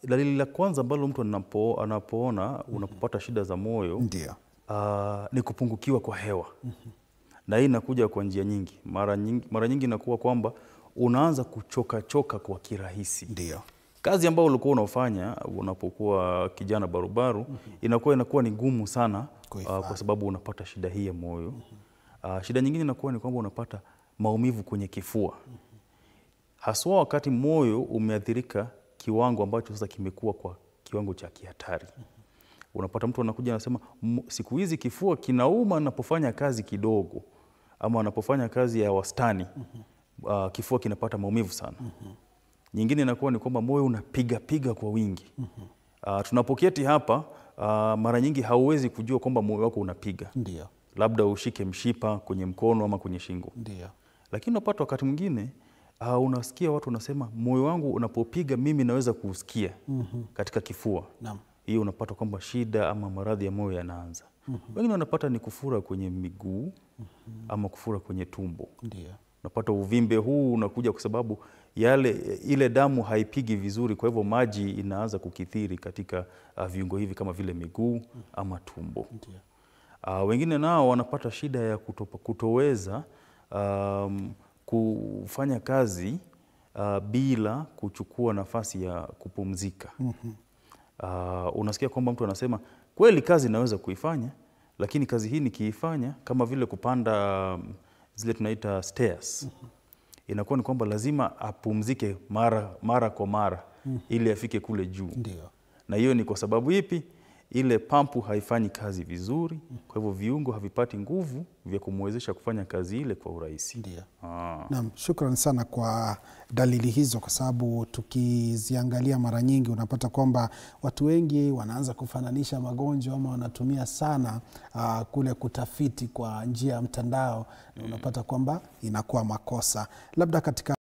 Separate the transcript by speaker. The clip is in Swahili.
Speaker 1: Dalili la kwanza ambalo mtu anapoona unapopata shida za moyo ni kupungukiwa kwa hewa. Na hii inakuja kwa njia nyingi. Mara nyingi inakuwa kwamba unaanza kuchoka kwa kirahisi. Kazi ambayo ulikuwa unafanya unapokuwa kijana barubaru inakuwa ni ngumu sana kwa sababu unapata shida hii ya moyo. Shida nyingine inakuwa ni kwamba unapata maumivu kwenye kifua. Haswa wakati moyo umeathirika kiwango ambacho sasa kimekuwa kwa kiwango cha kihatari. Unapata mtu anakuja anasema siku hizi kifua kinauma anapofanya kazi kidogo ama anapofanya kazi ya wastani. Kifua kinapata maumivu sana. Nyingine inakuwa ni kwamba moyo unapiga kwa wingi. Tunapoketi hapa mara nyingi hauwezi kujua kwamba moyo wako unapiga. Labda ushike mshipa kwenye mkono ama kwenye shingo. Lakini unapata wakati mwingine unasikia watu wanasema moyo wangu unapopiga mimi naweza kusikia katika kifua. Hiyo unapata kwamba shida ama maradhi ya moyo yanaanza. Wengine wanapata ni kufura kwenye miguu ama kufura kwenye tumbo. Unapata uvimbe huu unakuja kwa sababu ile damu haipigi vizuri, kwa hivyo maji inaanza kukithiri katika viungo hivi kama vile miguu ama tumbo. Wengine nao wanapata shida ya kutoweza kufanya kazi bila kuchukua nafasi ya kupumzika. Unasikia kwamba mtu anasema kweli kazi naweza kuifanya, lakini kazi hii nikiifanya kama vile kupanda zile tunaita stairs. Inakuwa ni kwamba lazima apumzike mara kwa mara ili afike kule juu. Na hiyo ni kwa sababu ipi? Ile pampu haifanyi kazi vizuri, kwa hivyo viungo havipati nguvu vya kumwezesha kufanya kazi ile kwa urahisi.
Speaker 2: Naam, shukrani sana kwa dalili hizo, kwa sababu tukiziangalia mara nyingi unapata kwamba watu wengi wanaanza kufananisha magonjwa ama wanatumia sana kule kutafiti kwa njia ya mtandao, na unapata kwamba inakuwa makosa. Labda katika